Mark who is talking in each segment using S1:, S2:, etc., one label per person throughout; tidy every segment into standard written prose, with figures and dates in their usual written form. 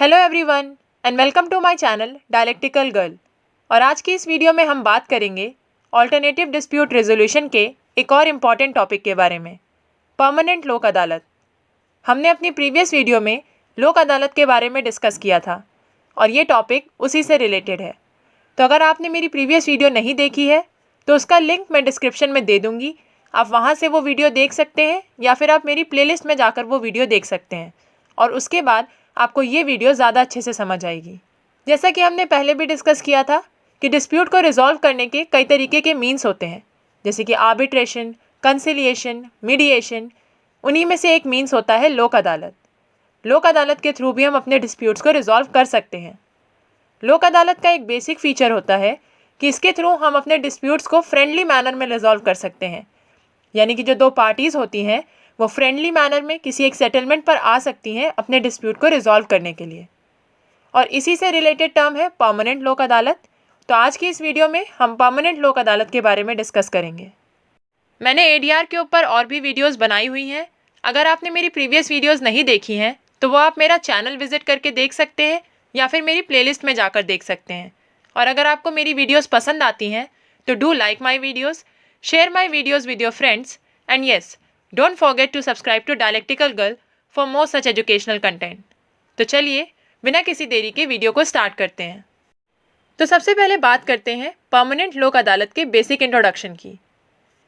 S1: Hello everyone and welcome to my channel dialectical girl. और आज की इस वीडियो में हम बात करेंगे ऑल्टरनेटिव डिस्प्यूट रेजोल्यूशन के एक और इम्पॉर्टेंट टॉपिक के बारे में, परमानेंट लोक अदालत। हमने अपनी प्रीवियस वीडियो में लोक अदालत के बारे में डिस्कस किया था और ये टॉपिक उसी से रिलेटेड है। तो अगर आपने मेरी प्रीवियस वीडियो नहीं देखी है तो उसका लिंक मैं डिस्क्रिप्शन में दे दूँगी, आप वहाँ से वो वीडियो देख सकते हैं या फिर आप मेरी प्लेलिस्ट में जाकर वो वीडियो देख सकते हैं और उसके बाद आपको ये वीडियो ज़्यादा अच्छे से समझ आएगी। जैसा कि हमने पहले भी डिस्कस किया था कि डिस्प्यूट को रिजॉल्व करने के कई तरीके के मीन्स होते हैं, जैसे कि आर्बिट्रेशन, कंसिलिएशन, मीडिएशन। उन्हीं में से एक मीन्स होता है लोक अदालत। लोक अदालत के थ्रू भी हम अपने डिस्प्यूट्स को रिजॉल्व कर सकते हैं। लोक अदालत का एक बेसिक फीचर होता है कि इसके थ्रू हम अपने डिस्प्यूट्स को फ्रेंडली मैनर में रिजॉल्व कर सकते हैं, यानी कि जो दो पार्टीज़ होती हैं वो फ्रेंडली मैनर में किसी एक सेटलमेंट पर आ सकती हैं अपने डिस्प्यूट को रिजॉल्व करने के लिए। और इसी से रिलेटेड टर्म है परमानेंट लोक अदालत। तो आज की इस वीडियो में हम परमानेंट लोक अदालत के बारे में डिस्कस करेंगे। मैंने एडीआर के ऊपर और भी वीडियोस बनाई हुई हैं। अगर आपने मेरी प्रीवियस वीडियोस नहीं देखी हैं तो वो आप मेरा चैनल विजिट करके देख सकते हैं या फिर मेरी प्लेलिस्ट में जाकर देख सकते हैं। और अगर आपको मेरी वीडियोस पसंद आती हैं तो do like my videos, share my videos with your friends, and yes, don't forget to subscribe to Dialectical Girl for more such educational content. तो चलिए बिना किसी देरी के वीडियो को स्टार्ट करते हैं। तो सबसे पहले बात करते हैं परमानेंट लोक अदालत के बेसिक इंट्रोडक्शन की।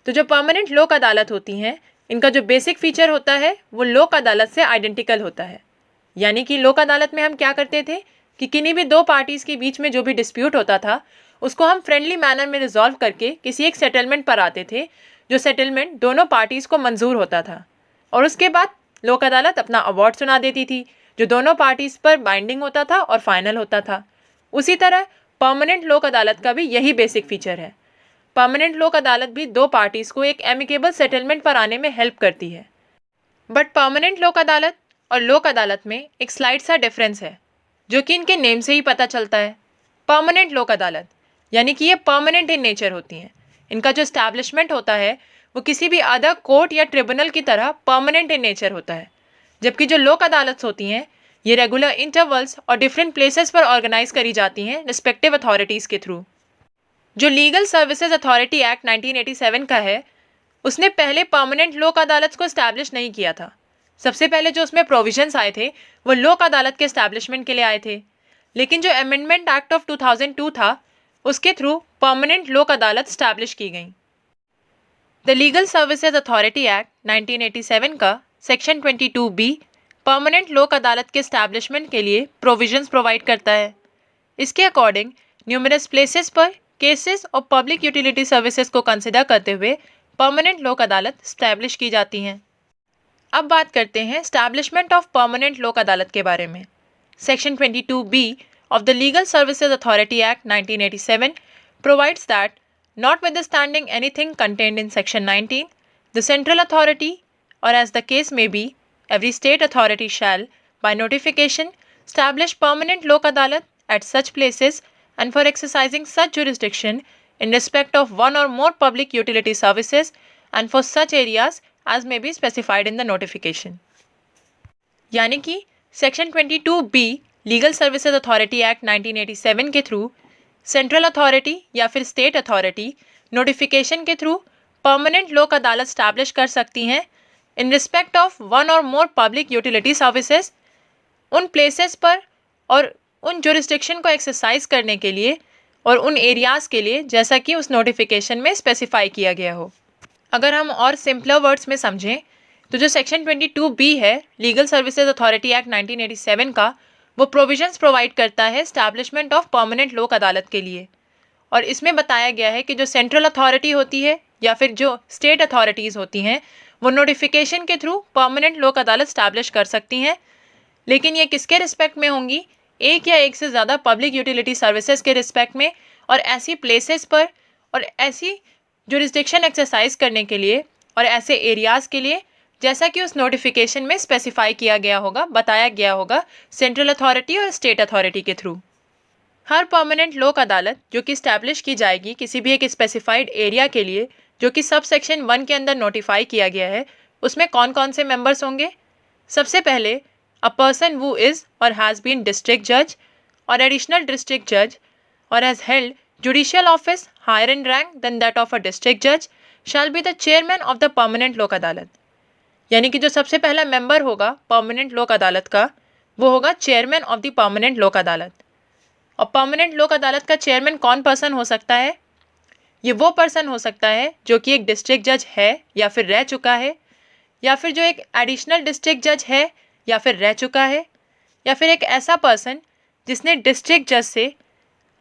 S1: तो जो परमानेंट लोक अदालत होती हैं, इनका जो बेसिक फीचर होता है वो लोक अदालत से आइडेंटिकल होता है। यानी कि लोक अदालत में हम क्या करते थे कि किन्हीं भी दो पार्टीज़ के बीच में जो भी डिस्प्यूट होता था उसको हम फ्रेंडली मैनर में रिजॉल्व करके किसी एक सेटलमेंट पर आते थे, जो सेटलमेंट दोनों पार्टीज़ को मंजूर होता था। और उसके बाद लोक अदालत अपना अवार्ड सुना देती थी, जो दोनों पार्टीज़ पर बाइंडिंग होता था और फाइनल होता था। उसी तरह परमानेंट लोक अदालत का भी यही बेसिक फीचर है। परमानेंट लोक अदालत भी दो पार्टीज़ को एक एमिकेबल सेटलमेंट पर आने में हेल्प करती है। बट परमानेंट लोक अदालत और लोक अदालत में एक स्लाइड सा डिफरेंस है, जो कि इनके नेम से ही पता चलता है। परमानेंट लोक अदालत यानी कि ये परमानेंट इन नेचर होती हैं। इनका जो एस्टैब्लिशमेंट होता है वो किसी भी अदर कोर्ट या ट्रिब्यूनल की तरह परमानेंट इन नेचर होता है, जबकि जो लोक अदालत होती हैं ये रेगुलर इंटरवल्स और डिफरेंट प्लेसेस पर ऑर्गेनाइज करी जाती हैं रिस्पेक्टिव अथॉरिटीज़ के थ्रू। जो लीगल सर्विसेज अथॉरिटी एक्ट 1987 का है, उसने पहले परमानेंट लोक अदालत को इस्टेब्लिश नहीं किया था। सबसे पहले जो उसमें प्रोविजंस आए थे वो लोक अदालत के इस्टेब्लिशमेंट के लिए आए थे, लेकिन जो अमेंडमेंट एक्ट ऑफ 2002 था उसके थ्रू परमानेंट लोक अदालत स्टैब्लिश की गई। The legal services authority act 1987 का सेक्शन 22B परमानेंट लोक अदालत के स्टैब्लिशमेंट के लिए प्रोविजंस प्रोवाइड करता है। इसके अकॉर्डिंग न्यूमरस प्लेसेस पर केसेस और पब्लिक यूटिलिटी सर्विसेज को कंसिडर करते हुए परमानेंट लोक अदालत स्टैब्लिश की जाती हैं। अब बात करते हैं स्टैब्लिशमेंट ऑफ परमानेंट लोक अदालत के बारे में। Section 22B of the Legal Services Authority Act 1987 provides that, notwithstanding anything contained in Section 19, the central authority, or as the case may be, every state authority shall, by notification, establish permanent lok adalat at such places and for exercising such jurisdiction in respect of one or more public utility services and for such areas as may be specified in the notification. यानी कि section 22B legal services authority act 1987 के through central authority या फिर state authority notification के through permanent Lok अदालत establish कर सकती हैं इन रिस्पेक्ट ऑफ वन और मोर पब्लिक यूटिलिटी सर्विसेज, उन प्लेसेस पर और उन जुरिस्डिक्शन को एक्सरसाइज करने के लिए और उन एरियाज़ के लिए जैसा कि उस नोटिफिकेशन में स्पेसिफाई किया गया हो। अगर हम और सिंपलर वर्ड्स में समझें तो जो सेक्शन 22B है लीगल सर्विसेज अथॉरिटी एक्ट 1987 का, वो प्रोविजंस प्रोवाइड करता है स्टैब्लिशमेंट ऑफ परमानेंट लोक अदालत के लिए। और इसमें बताया गया है कि जो सेंट्रल अथॉरिटी होती है या फिर जो स्टेट अथॉरिटीज़ होती हैं वो नोटिफिकेशन के थ्रू परमानेंट लोक अदालत स्टैब्लिश कर सकती हैं, लेकिन ये किसके रिस्पेक्ट में होंगी? एक या एक से ज़्यादा पब्लिक यूटिलिटी सर्विसेज के रिस्पेक्ट में और ऐसी प्लेसेस पर और ऐसी जुरिस्डिक्शन एक्सरसाइज करने के लिए और ऐसे एरियाज़ के लिए जैसा कि उस नोटिफिकेशन में स्पेसिफाई किया गया होगा, बताया गया होगा सेंट्रल अथॉरिटी और स्टेट अथॉरिटी के थ्रू। हर परमानेंट लोक अदालत जो कि स्टैब्लिश की जाएगी किसी भी एक स्पेसिफाइड एरिया के लिए जो कि सब सेक्शन 1 के अंदर नोटिफाई किया गया है, उसमें कौन कौन से मेंबर्स होंगे? सबसे पहले a person who is or has been district judge or additional district judge or has held judicial office higher in rank than that of a district judge shall be the chairman of the permanent लोक अदालत। यानी कि जो सबसे पहला member होगा permanent Lok अदालत का वो होगा chairman of the permanent Lok अदालत। और परमानेंट लोक अदालत का चेयरमैन कौन पर्सन हो सकता है? ये वो पर्सन हो सकता है जो कि एक डिस्ट्रिक्ट जज है या फिर रह चुका है, या फिर जो एक एडिशनल डिस्ट्रिक्ट जज है या फिर रह चुका है, या फिर एक ऐसा पर्सन जिसने डिस्ट्रिक्ट जज से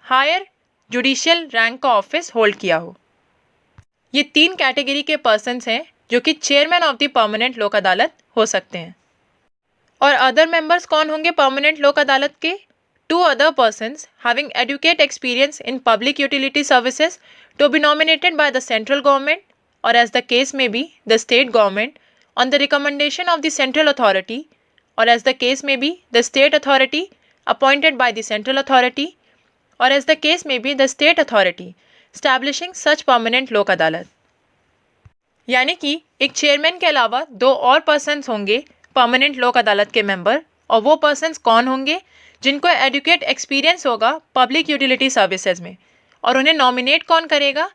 S1: हायर जुडिशियल रैंक का ऑफिस होल्ड किया हो। ये 3 कैटेगरी के पर्सन्स हैं जो कि chairman of the permanent Lok अदालत हो सकते हैं। और अदर मेंबर्स कौन होंगे परमानेंट लोक अदालत के? 2 other persons having adequate experience in public utility services to be nominated by the central government or as the case may be the state government on the recommendation of the central authority or as the case may be the state authority appointed by the central authority or as the case may be the state authority establishing such permanent लोक अदालत। यानी कि एक chairman के अलावा 2 और persons होंगे permanent Lok अदालत के मेंबर, और वो पर्सन्स कौन होंगे? जिनको एडुकेट एक्सपीरियंस होगा पब्लिक यूटिलिटी सर्विसेज में। और उन्हें नॉमिनेट कौन करेगा?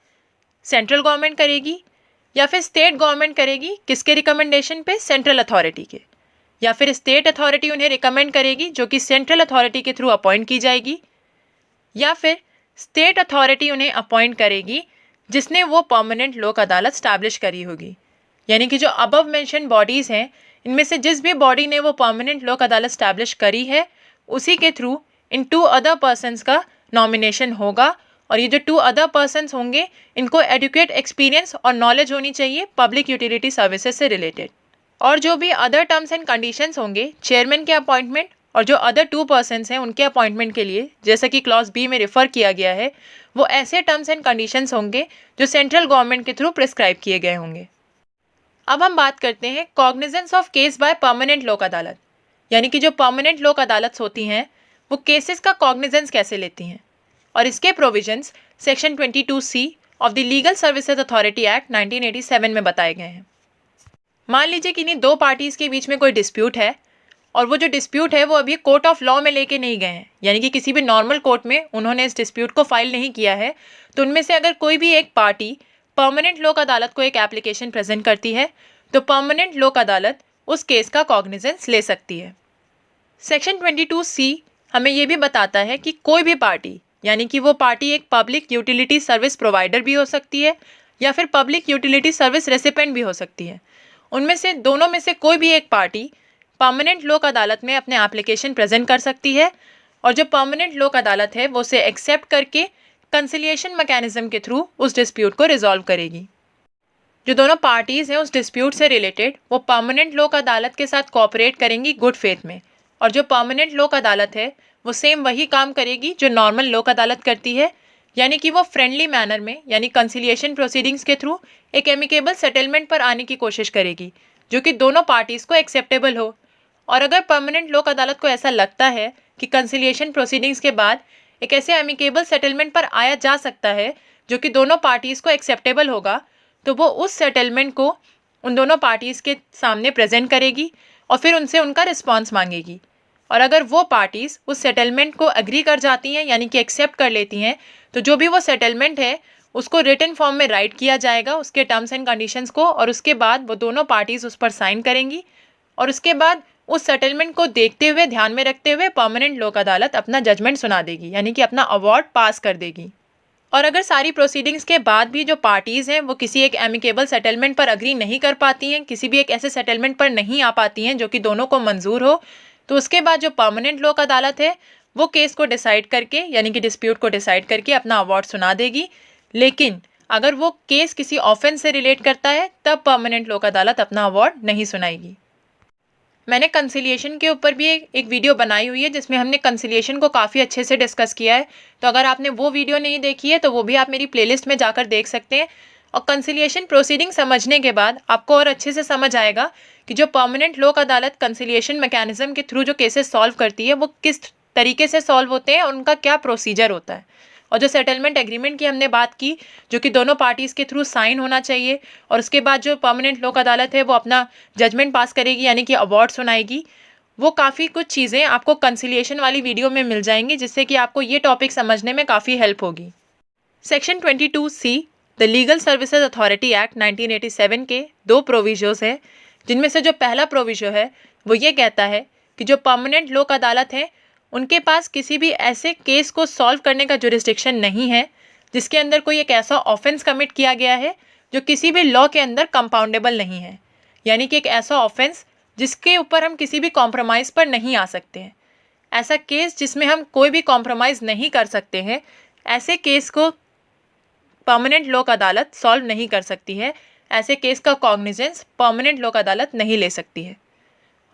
S1: सेंट्रल गवर्नमेंट करेगी या फिर स्टेट गवर्नमेंट करेगी। किसके रिकमेंडेशन पे? सेंट्रल अथॉरिटी के। या फिर स्टेट अथॉरिटी उन्हें रिकमेंड करेगी जो कि सेंट्रल अथॉरिटी के थ्रू अपॉइंट की जाएगी, या फिर स्टेट अथॉरिटी उन्हें अपॉइंट करेगी जिसने वो परमानेंट लोक अदालत स्टैब्लिश करी होगी। यानी कि जो अबव मेंशन बॉडीज़ हैं इनमें से जिस भी बॉडी ने वो परमानेंट लोक अदालत स्टैब्लिश करी है उसी के थ्रू इन 2 अदर पर्सन्स का नॉमिनेशन होगा। और ये जो 2 अदर पर्सन्स होंगे इनको एडुकेट एक्सपीरियंस और नॉलेज होनी चाहिए पब्लिक यूटिलिटी सर्विसेज से रिलेटेड। और जो भी अदर टर्म्स एंड कंडीशंस होंगे चेयरमैन के अपॉइंटमेंट और जो अदर 2 पर्सन्स हैं उनके अपॉइंटमेंट के लिए, जैसा कि क्लॉज बी में रेफर किया गया है, वो ऐसे टर्म्स एंड कंडीशंस होंगे जो सेंट्रल गवर्नमेंट के थ्रू प्रिस्क्राइब किए गए होंगे। अब हम बात करते हैं cognizance of case by permanent Lok अदालत। यानी कि जो परमानेंट लोक अदालत होती हैं वो केसेस का कॉग्निजेंस कैसे लेती हैं, और इसके provisions section 22C of the legal services authority act 1987 में बताए गए हैं। मान लीजिए कि इन्हीं 2 पार्टीज़ के बीच में कोई डिस्प्यूट है और वो जो डिस्प्यूट है वो अभी कोर्ट ऑफ लॉ में लेके नहीं गए हैं, यानी कि किसी भी नॉर्मल कोर्ट में उन्होंने इस डिस्प्यूट को फाइल नहीं किया है। तो उनमें से अगर कोई भी एक पार्टी परमानेंट लोक अदालत को एक एप्लीकेशन प्रेजेंट करती है तो परमानेंट लोक अदालत उस केस का कॉग्निजेंस ले सकती है। सेक्शन 22C हमें ये भी बताता है कि कोई भी पार्टी, यानी कि वो पार्टी एक पब्लिक यूटिलिटी सर्विस प्रोवाइडर भी हो सकती है या फिर पब्लिक यूटिलिटी सर्विस रेसिपेंट भी हो सकती है, उनमें से दोनों में से कोई भी एक पार्टी परमानेंट लोक अदालत में अपने एप्लीकेशन प्रेजेंट कर सकती है। और जो परमानेंट लोक अदालत है वो उसे एक्सेप्ट करके कंसिलिएशन मैकेनिज्म के थ्रू उस डिस्प्यूट को रिजॉल्व करेगी। जो दोनों पार्टीज़ हैं उस डिस्प्यूट से रिलेटेड वो परमानेंट लोक अदालत के साथ कोऑपरेट करेंगी गुड फेथ में, और जो परमानेंट लोक अदालत है वो सेम वही काम करेगी जो नॉर्मल लोक अदालत करती है, यानी कि वो फ्रेंडली मैनर में यानी कंसिलिएशन प्रोसीडिंग्स के थ्रू एक एमिकेबल सेटलमेंट पर आने की कोशिश करेगी जो कि दोनों पार्टीज़ को एक्सेप्टेबल हो। और अगर परमानेंट लोक अदालत को ऐसा लगता है कि कंसिलिएशन प्रोसीडिंग्स के बाद एक ऐसे एमिकेबल सेटलमेंट पर आया जा सकता है जो कि दोनों पार्टीज़ को एक्सेप्टेबल होगा, तो वो उस सेटलमेंट को उन दोनों पार्टीज़ के सामने प्रेजेंट करेगी और फिर उनसे उनका रिस्पांस मांगेगी। और अगर वो पार्टीज़ उस सेटलमेंट को एग्री कर जाती हैं यानी कि एक्सेप्ट कर लेती हैं, तो जो भी वो सेटलमेंट है उसको रिटन फॉर्म में राइट किया जाएगा उसके टर्म्स एंड कंडीशंस को, और उसके बाद वो दोनों पार्टीज़ उस पर साइन करेंगी। और उसके बाद उस सेटलमेंट को देखते हुए, ध्यान में रखते हुए परमानेंट लोक अदालत अपना जजमेंट सुना देगी, यानी कि अपना अवार्ड पास कर देगी। और अगर सारी प्रोसीडिंग्स के बाद भी जो पार्टीज़ हैं वो किसी एक एमिकेबल सेटलमेंट पर अग्री नहीं कर पाती हैं, किसी भी एक ऐसे सेटलमेंट पर नहीं आ पाती हैं जो कि दोनों को मंजूर हो, तो उसके बाद जो परमानेंट लोक अदालत है वो केस को डिसाइड करके यानी कि डिस्प्यूट को डिसाइड करके अपना अवार्ड सुना देगी। लेकिन अगर वो केस किसी ऑफेंस से रिलेट करता है तब परमानेंट लोक अदालत अपना अवार्ड नहीं सुनाएगी। मैंने कंसिलिएशन के ऊपर भी एक वीडियो बनाई हुई है जिसमें हमने कंसिलिएशन को काफ़ी अच्छे से डिस्कस किया है, तो अगर आपने वो वीडियो नहीं देखी है तो वो भी आप मेरी प्लेलिस्ट में जाकर देख सकते हैं। और कंसिलिएशन प्रोसीडिंग समझने के बाद आपको और अच्छे से समझ आएगा कि जो परमानेंट लोक अदालत कंसिलिएशन मैकेनिज्म के थ्रू जो केसेस सॉल्व करती है वो किस तरीके से सॉल्व होते हैं और उनका क्या प्रोसीजर होता है। और जो सेटलमेंट एग्रीमेंट की हमने बात की जो कि दोनों पार्टीज़ के थ्रू साइन होना चाहिए, और उसके बाद जो परमानेंट लोक अदालत है वो अपना जजमेंट पास करेगी यानी कि अवार्ड सुनाएगी, वो काफ़ी कुछ चीज़ें आपको कंसिलिएशन वाली वीडियो में मिल जाएंगी, जिससे कि आपको ये टॉपिक समझने में काफ़ी हेल्प होगी। Section 22C the legal services authority act 1987 के 2 प्रोविजोस हैं, जिनमें से जो पहला प्रोविजो है वो ये कहता है कि जो परमानेंट लोक अदालत है उनके पास किसी भी ऐसे केस को सॉल्व करने का जुरिस्डिक्शन नहीं है जिसके अंदर कोई एक ऐसा ऑफेंस कमिट किया गया है जो किसी भी लॉ के अंदर कंपाउंडेबल नहीं है, यानी कि एक ऐसा ऑफेंस जिसके ऊपर हम किसी भी कॉम्प्रोमाइज़ पर नहीं आ सकते हैं। ऐसा केस जिसमें हम कोई भी कॉम्प्रोमाइज़ नहीं कर सकते हैं, ऐसे केस को परमानेंट लोक अदालत सॉल्व नहीं कर सकती है। ऐसे केस का कॉग्निजेंस परमानेंट लोक अदालत नहीं ले सकती है।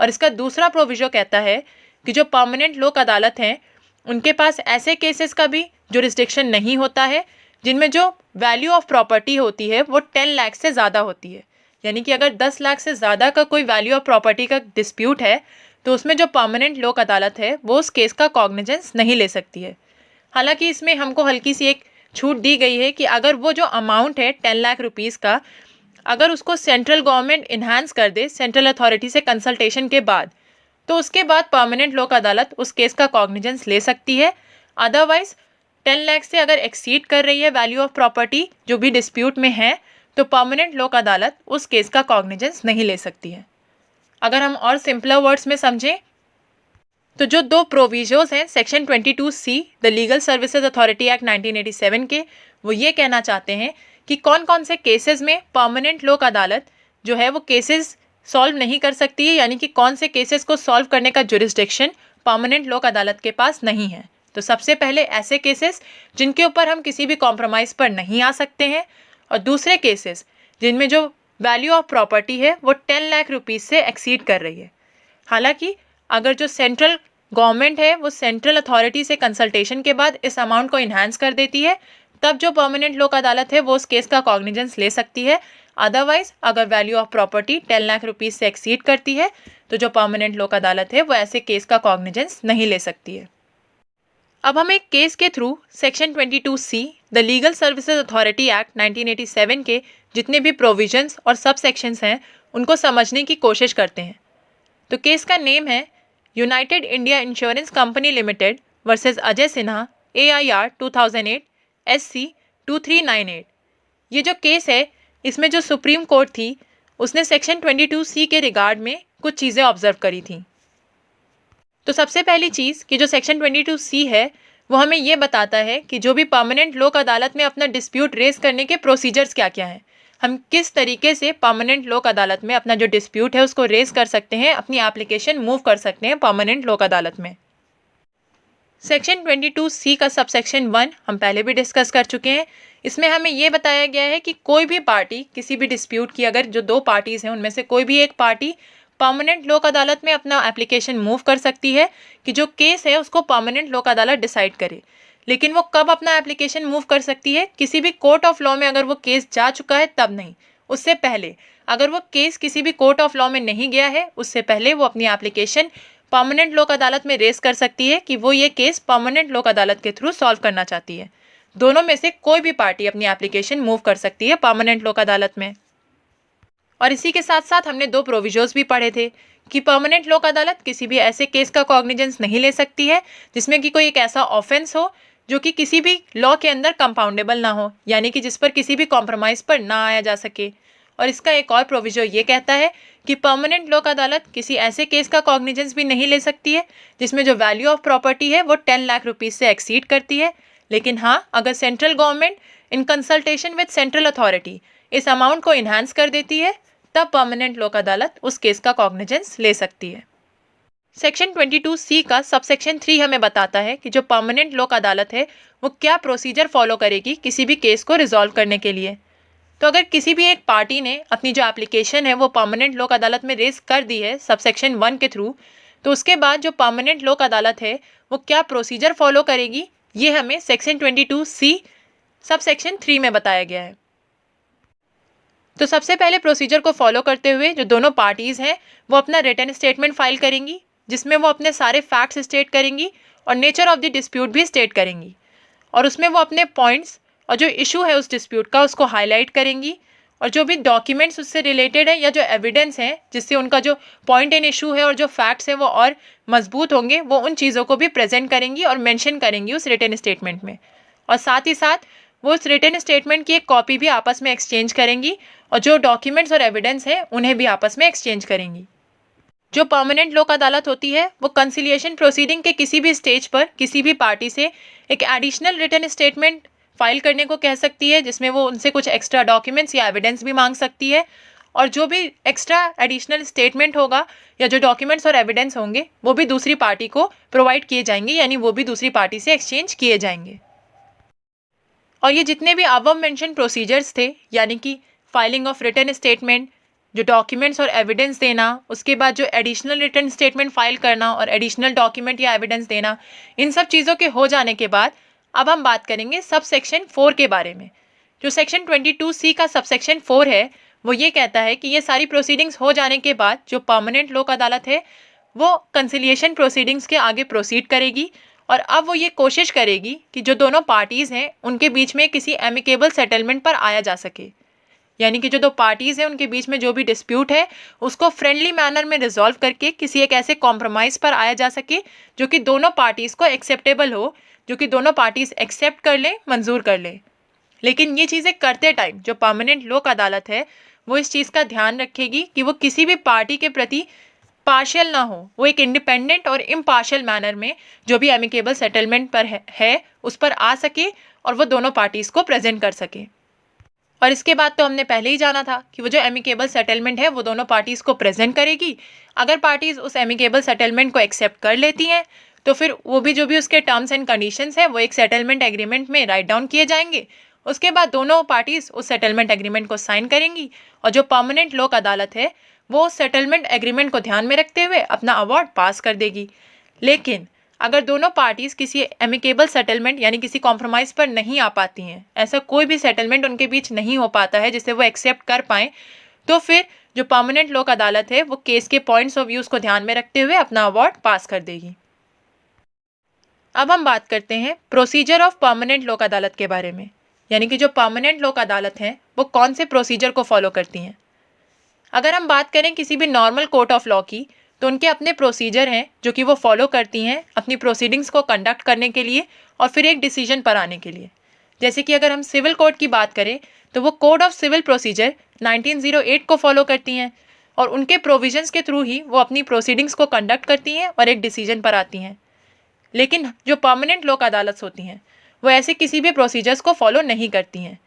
S1: और इसका दूसरा प्रोविजो कहता है कि जो परमानेंट लोक अदालत हैं उनके पास ऐसे केसेस का भी जुरिस्डिक्शन नहीं होता है जिनमें जो वैल्यू ऑफ प्रॉपर्टी होती है वो 10 लाख से ज़्यादा होती है। यानी कि अगर 10 लाख से ज़्यादा का कोई वैल्यू ऑफ प्रॉपर्टी का डिस्प्यूट है तो उसमें जो परमानेंट लोक अदालत है वो उस केस का कॉग्निजेंस नहीं ले सकती है। हालांकि इसमें हमको हल्की सी एक छूट दी गई है कि अगर वो जो अमाउंट है 10 लाख रुपीज़ का, अगर उसको सेंट्रल गवर्नमेंट इन्हांस कर दे सेंट्रल अथॉरिटी से कंसल्टेशन के बाद, तो उसके बाद परमानेंट लोक अदालत उस केस का कॉग्निजेंस ले सकती है। अदरवाइज 10 लाख से अगर एक्सीड कर रही है वैल्यू ऑफ प्रॉपर्टी जो भी डिस्प्यूट में है तो परमानेंट लोक अदालत उस केस का कॉग्निजेंस नहीं ले सकती है। अगर हम और सिंपलर वर्ड्स में समझें तो जो 2 प्रोविजोस हैं section 22C the legal services authority act 1987 के, वो ये कहना चाहते हैं कि कौन कौन से केसेस में परमानेंट लोक अदालत जो है वो केसेस सॉल्व नहीं कर सकती है, यानी कि कौन से केसेस को सॉल्व करने का जुरिस्डिक्शन परमानेंट लोक अदालत के पास नहीं है। तो सबसे पहले ऐसे केसेस जिनके ऊपर हम किसी भी कॉम्प्रोमाइज़ पर नहीं आ सकते हैं, और दूसरे केसेस जिनमें जो वैल्यू ऑफ प्रॉपर्टी है वो 10 लाख रुपीज़ से एक्सीड कर रही है। हालांकि अगर जो सेंट्रल गवर्नमेंट है वो सेंट्रल अथॉरिटी से कंसल्टेशन के बाद इस अमाउंट को इन्हांस कर देती है, तब जो परमानेंट लोक अदालत है वो उस केस का कॉग्निजेंस ले सकती है। अदरवाइज अगर value of property 10 lakh rupees से एक्सीड करती है तो जो परमानेंट लोक अदालत है वो ऐसे केस का कॉग्निजेंस नहीं ले सकती है। अब हम एक केस के through section 22C the legal services authority act 1987 के जितने भी प्रोविजंस और सब सेक्शंस हैं उनको समझने की कोशिश करते हैं। तो केस का नेम है United India insurance company limited versus Ajay Sinha AIR 2008 SC 2398। ये जो केस है इसमें जो सुप्रीम कोर्ट थी उसने सेक्शन 22C के रिगार्ड में कुछ चीज़ें ऑब्जर्व करी थी। तो सबसे पहली चीज़ कि जो सेक्शन 22C है वो हमें ये बताता है कि जो भी परमानेंट लोक अदालत में अपना डिस्प्यूट रेज करने के प्रोसीजर्स क्या क्या हैं, हम किस तरीके से परमानेंट लोक अदालत में अपना जो डिस्प्यूट है उसको रेज कर सकते हैं, अपनी एप्लीकेशन मूव कर सकते हैं परमानेंट लोक अदालत में। सेक्शन 22C का सबसेक्शन 1 हम पहले भी डिस्कस कर चुके हैं। इसमें हमें ये बताया गया है कि कोई भी पार्टी किसी भी डिस्प्यूट की, अगर जो 2 पार्टीज़ हैं उनमें से कोई भी एक पार्टी परमानेंट लोक अदालत में अपना एप्लीकेशन मूव कर सकती है कि जो केस है उसको परमानेंट लोक अदालत डिसाइड करे। लेकिन वो कब अपना एप्लीकेशन मूव कर सकती है? किसी भी कोर्ट ऑफ लॉ में अगर वो केस जा चुका है तब नहीं, उससे पहले अगर वो केस किसी भी कोर्ट ऑफ लॉ में नहीं गया है उससे पहले वो अपनी एप्लीकेशन परमानेंट लोक अदालत में रेज कर सकती है कि वो ये केस परमानेंट लोक अदालत के थ्रू सॉल्व करना चाहती है। दोनों में से कोई भी पार्टी अपनी एप्लीकेशन मूव कर सकती है परमानेंट लोक अदालत में। और इसी के साथ साथ हमने 2 प्रोविजोस भी पढ़े थे कि परमानेंट लोक अदालत किसी भी ऐसे केस का कॉग्निजेंस नहीं ले सकती है जिसमें कि कोई एक ऐसा ऑफेंस हो जो कि किसी भी लॉ के अंदर कंपाउंडेबल ना हो, यानी कि जिस पर किसी भी कॉम्प्रोमाइज़ पर ना आया जा सके। और इसका एक और प्रोविजो ये कहता है कि परमानेंट लोक अदालत किसी ऐसे केस का कॉग्निजेंस भी नहीं ले सकती है जिसमें जो वैल्यू ऑफ प्रॉपर्टी है वो 10 लाख रुपीज़ से एक्सीड करती है। लेकिन हाँ, अगर central government in consultation with central authority इस अमाउंट को इन्हांस कर देती है तब परमानेंट लोक अदालत उस केस का कॉग्निजेंस ले सकती है। सेक्शन 22C का सबसेक्शन 3 हमें बताता है कि जो परमानेंट लोक अदालत है वो क्या प्रोसीजर फॉलो करेगी किसी भी केस को रिजॉल्व करने के लिए। तो अगर किसी भी एक पार्टी ने अपनी जो एप्लीकेशन है वो परमानेंट लोक अदालत में रेज कर दी है सबसेक्शन 1 के थ्रू, तो उसके बाद जो परमानेंट लोक अदालत है वो क्या प्रोसीजर फॉलो करेगी ये हमें सेक्शन 22C सबसेक्शन 3 में बताया गया है। तो सबसे पहले प्रोसीजर को फॉलो करते हुए जो दोनों पार्टीज़ हैं वो अपना रिटन स्टेटमेंट फाइल करेंगी जिसमें वो अपने सारे फैक्ट्स स्टेट करेंगी और नेचर ऑफ द डिस्प्यूट भी स्टेट करेंगी, और उसमें वो अपने पॉइंट्स और जो इशू है उस डिस्प्यूट का उसको हाईलाइट करेंगी और जो भी डॉक्यूमेंट्स उससे रिलेटेड है या जो एविडेंस है जिससे उनका जो पॉइंट इन इशू है और जो फैक्ट्स हैं वो और मजबूत होंगे, वो उन चीज़ों को भी प्रेजेंट करेंगी और मेंशन करेंगी उस रिटन स्टेटमेंट में। और साथ ही साथ वो उस रिटन स्टेटमेंट की एक कॉपी भी आपस में एक्सचेंज करेंगी और जो डॉक्यूमेंट्स और एविडेंस हैं उन्हें भी आपस में एक्सचेंज करेंगी। जो परमानेंट लोक अदालत होती है वो कंसिलिएशन प्रोसीडिंग के किसी भी स्टेज पर किसी भी पार्टी से एक एडिशनल रिटन स्टेटमेंट फाइल करने को कह सकती है, जिसमें वो उनसे कुछ एक्स्ट्रा डॉक्यूमेंट्स या एविडेंस भी मांग सकती है। और जो भी एक्स्ट्रा एडिशनल स्टेटमेंट होगा या जो डॉक्यूमेंट्स और एविडेंस होंगे वो भी दूसरी पार्टी को प्रोवाइड किए जाएंगे, यानी वो भी दूसरी पार्टी से एक्सचेंज किए जाएंगे। और ये जितने भी अबव मेंशन प्रोसीजर्स थे, यानी कि फाइलिंग ऑफ रिटन स्टेटमेंट, जो डॉक्यूमेंट्स और एविडेंस देना, उसके बाद जो एडिशनल रिटन स्टेटमेंट फाइल करना और एडिशनल डॉक्यूमेंट या एविडेंस देना, इन सब चीज़ों के हो जाने के बाद अब हम बात करेंगे सब सेक्शन 4 के बारे में। जो सेक्शन 22C का सब सेक्शन 4 है वो ये कहता है कि ये सारी प्रोसीडिंग्स हो जाने के बाद जो परमानेंट लोक अदालत है वो कंसिलिएशन प्रोसीडिंग्स के आगे प्रोसीड करेगी और अब वो ये कोशिश करेगी कि जो दोनों पार्टीज़ हैं उनके बीच में किसी एमिकेबल सेटलमेंट पर आया जा सके। यानी कि जो दो पार्टीज़ हैं उनके बीच में जो भी डिस्प्यूट है उसको फ्रेंडली मैनर में रिजॉल्व करके किसी एक ऐसे कॉम्प्रोमाइज़ पर आया जा सके जो कि दोनों पार्टीज़ को एक्सेप्टेबल हो, जो कि दोनों पार्टीज़ एक्सेप्ट कर लें, मंजूर कर लें। लेकिन ये चीज़ें करते टाइम जो परमानेंट लोक अदालत है वो इस चीज़ का ध्यान रखेगी कि वो किसी भी पार्टी के प्रति पार्शियल ना हो, वो एक इंडिपेंडेंट और इम्पार्शियल मैनर में जो भी एमिकेबल सेटलमेंट पर है उस पर आ सके और वो दोनों पार्टीज़ को प्रेजेंट कर सके। और इसके बाद तो हमने पहले ही जाना था कि वो जो एमिकेबल सेटलमेंट है वो दोनों पार्टीज़ को प्रेजेंट करेगी। अगर पार्टीज़ उस एमिकेबल सेटलमेंट को एक्सेप्ट कर लेती हैं तो फिर वो भी जो भी उसके टर्म्स एंड कंडीशंस हैं वो एक सेटलमेंट एग्रीमेंट में राइट डाउन किए जाएंगे। उसके बाद दोनों पार्टीज़ उस सेटलमेंट एग्रीमेंट को साइन करेंगी और जो परमानेंट लोक अदालत है वो उस सेटलमेंट एग्रीमेंट को ध्यान में रखते हुए अपना अवार्ड पास कर देगी। लेकिन अगर दोनों पार्टीज़ किसी एमिकेबल सेटलमेंट यानी किसी कॉम्प्रोमाइज़ पर नहीं आ पाती हैं, ऐसा कोई भी सेटलमेंट उनके बीच नहीं हो पाता है जिसे वो एक्सेप्ट कर पाएँ, तो फिर जो परमानेंट लोक अदालत है वो केस के पॉइंट्स ऑफ व्यूज़ को ध्यान में रखते हुए अपना अवार्ड पास कर देगी। अब हम बात करते हैं प्रोसीजर ऑफ परमानेंट लोक अदालत के बारे में, यानी कि जो परमानेंट लोक अदालत हैं वो कौन से प्रोसीजर को फॉलो करती हैं। अगर हम बात करें किसी भी नॉर्मल कोर्ट ऑफ लॉ की तो उनके अपने प्रोसीजर हैं जो कि वो फॉलो करती हैं अपनी प्रोसीडिंग्स को कंडक्ट करने के लिए और फिर एक डिसीजन पर आने के लिए। जैसे कि अगर हम सिविल कोर्ट की बात करें तो वो कोड ऑफ सिविल प्रोसीजर 1908 को फॉलो करती हैं और उनके प्रोविजंस के थ्रू ही वो अपनी प्रोसीडिंग्स को कंडक्ट करती हैं और एक डिसीजन पर आती हैं। लेकिन जो परमानेंट लोक अदालत होती हैं वो ऐसे किसी भी प्रोसीजर्स को फॉलो नहीं करती हैं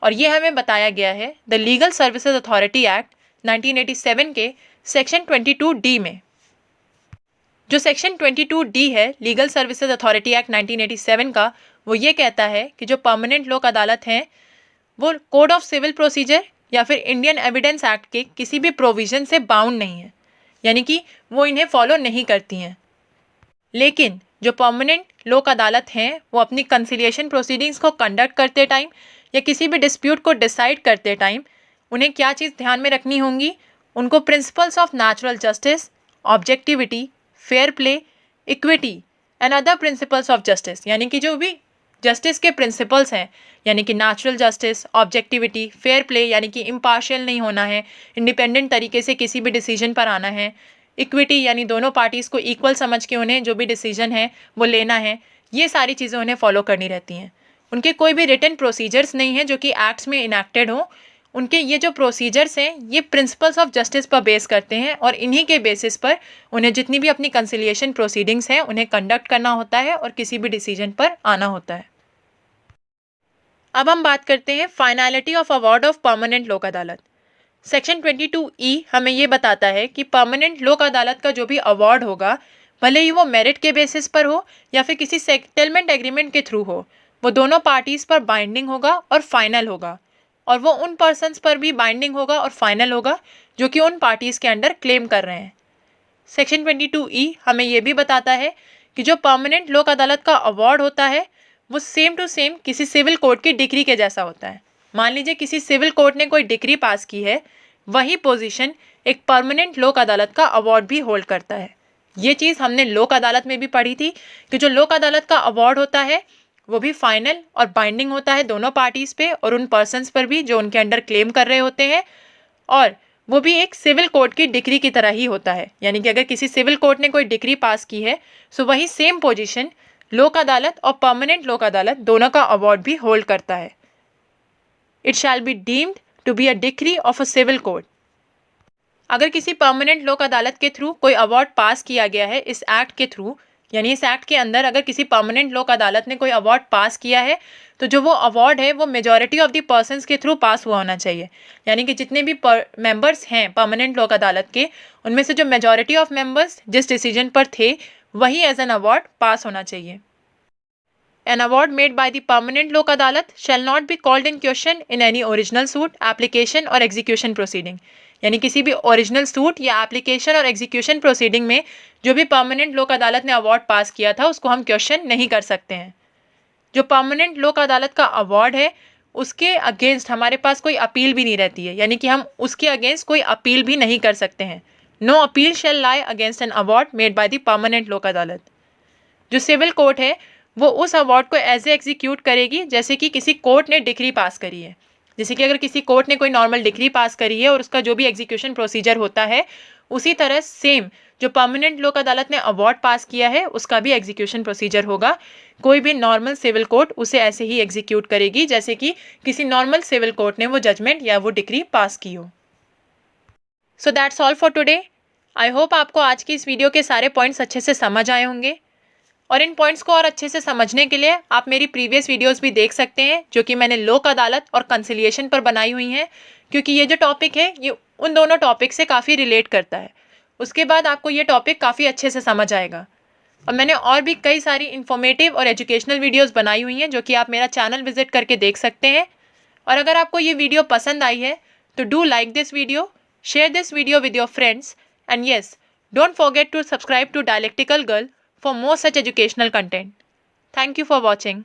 S1: और ये हमें बताया गया है the legal services authority act 1987 के सेक्शन 22D में। जो सेक्शन 22D है लीगल सर्विसेज अथॉरिटी एक्ट 1987 का, वो ये कहता है कि जो परमानेंट लोक अदालत हैं वो कोड ऑफ सिविल प्रोसीजर या फिर इंडियन एविडेंस एक्ट के किसी भी प्रोविज़न से बाउंड नहीं है, यानी कि वो इन्हें फॉलो नहीं करती हैं। लेकिन जो परमानेंट लोक अदालत हैं वो अपनी कंसिलिएशन प्रोसीडिंग्स को कंडक्ट करते टाइम या किसी भी डिस्प्यूट को डिसाइड करते टाइम उन्हें क्या चीज़ ध्यान में रखनी होंगी, उनको principles of natural justice, objectivity, fair play, equity and other principles of justice, यानी कि जो भी जस्टिस के प्रिंसिपल्स हैं, यानी कि natural justice, objectivity, fair play यानी कि इम्पार्शियल नहीं होना है, इंडिपेंडेंट तरीके से किसी भी डिसीजन पर आना है, इक्विटी यानी दोनों पार्टीज़ को इक्वल समझ के उन्हें जो भी डिसीजन है वो लेना है, ये सारी चीज़ें उन्हें फॉलो करनी रहती हैं। उनके कोई भी रिटन प्रोसीजर्स नहीं हैं जो कि एक्ट्स में इनैक्टेड हों। उनके ये जो प्रोसीजर्स हैं ये प्रिंसिपल्स ऑफ जस्टिस पर बेस करते हैं और इन्हीं के बेसिस पर उन्हें जितनी भी अपनी कंसिलिएशन प्रोसीडिंग्स हैं उन्हें कंडक्ट करना होता है और किसी भी डिसीजन पर आना होता है। अब हम बात करते हैं finality of award of permanent Lok अदालत। सेक्शन 22E हमें ये बताता है कि परमानेंट लोक अदालत का जो भी अवार्ड होगा, भले ही वो मेरिट के बेसिस पर हो या फिर किसी सेटलमेंट एग्रीमेंट के थ्रू हो, वो दोनों पार्टीज़ पर बाइंडिंग होगा और फाइनल होगा और वो उन पर्सन्स पर भी बाइंडिंग होगा और फाइनल होगा जो कि उन पार्टीज़ के अंडर क्लेम कर रहे हैं। सेक्शन 22E हमें ये भी बताता है कि जो परमानेंट लोक अदालत का अवार्ड होता है वो सेम टू सेम किसी सिविल कोर्ट की डिग्री के जैसा होता है। मान लीजिए किसी सिविल कोर्ट ने कोई डिग्री पास की है, वही पोजीशन एक परमानेंट लोक अदालत का अवार्ड भी होल्ड करता है। ये चीज़ हमने लोक अदालत में भी पढ़ी थी कि जो लोक अदालत का अवार्ड होता है वो भी फाइनल और बाइंडिंग होता है दोनों पार्टीज़ पे और उन पर्सन्स पर भी जो उनके अंडर क्लेम कर रहे होते हैं, और वो भी एक सिविल कोर्ट की डिक्री की तरह ही होता है। यानी कि अगर किसी सिविल कोर्ट ने कोई डिक्री पास की है सो वही सेम पोजीशन लोक अदालत और परमानेंट लोक अदालत दोनों का अवार्ड भी होल्ड करता है। It shall be deemed to be a decree of a civil court. अगर किसी परमानेंट लोक अदालत के थ्रू कोई अवार्ड पास किया गया है इस एक्ट के थ्रू, यानी इस एक्ट के अंदर अगर किसी परमानेंट लोक अदालत ने कोई अवार्ड पास किया है तो जो वो अवार्ड है वो मेजॉरिटी ऑफ द पर्सन्स के थ्रू पास हुआ होना चाहिए। यानी कि जितने भी मेंबर्स हैं परमानेंट लोक अदालत के, उनमें से जो मेजॉरिटी ऑफ मेंबर्स जिस डिसीजन पर थे वही एज एन अवार्ड पास होना चाहिए। An award made by the permanent lok adalat shall not be called in question in any original suit, application or execution proceeding। यानी किसी भी ओरिजिनल सूट या एप्लीकेशन और एग्जीक्यूशन प्रोसीडिंग में जो भी परमानेंट लोक अदालत ने अवार्ड पास किया था उसको हम क्वेश्चन नहीं कर सकते हैं। जो परमानेंट लोक अदालत का अवार्ड है उसके अगेंस्ट हमारे पास कोई अपील भी नहीं रहती है, यानी कि हम उसके अगेंस्ट कोई अपील भी नहीं कर सकते हैं। No appeal shall lie against an award made by the permanent Lok Adalat. जो सिविल कोर्ट है वो उस अवार्ड को ऐसे एग्जीक्यूट करेगी जैसे कि किसी कोर्ट ने डिक्री पास करी है। जैसे कि अगर किसी कोर्ट ने कोई नॉर्मल डिक्री पास करी है और उसका जो भी एग्जीक्यूशन प्रोसीजर होता है उसी तरह सेम जो परमानेंट लोक अदालत ने अवार्ड पास किया है उसका भी एग्जीक्यूशन प्रोसीजर होगा। कोई भी नॉर्मल सिविल कोर्ट उसे ऐसे ही एग्जीक्यूट करेगी जैसे कि किसी नॉर्मल सिविल कोर्ट ने वो जजमेंट या वो डिक्री पास की हो। So that's all for today. I hope आपको आज की इस वीडियो के सारे पॉइंट्स अच्छे से समझ आए होंगे, और इन पॉइंट्स को और अच्छे से समझने के लिए आप मेरी प्रीवियस वीडियोस भी देख सकते हैं जो कि मैंने लोक अदालत और कंसिलिएशन पर बनाई हुई हैं, क्योंकि ये जो टॉपिक है ये उन दोनों टॉपिक से काफ़ी रिलेट करता है। उसके बाद आपको ये टॉपिक काफ़ी अच्छे से समझ आएगा। और मैंने और भी कई सारी इन्फॉर्मेटिव और एजुकेशनल वीडियोज़ बनाई हुई हैं जो कि आप मेरा चैनल विजिट करके देख सकते हैं। और अगर आपको ये वीडियो पसंद आई है तो do like this video, share this video with your friends, and yes, don't forget to subscribe to dialectical girl for more such educational content. Thank you for watching.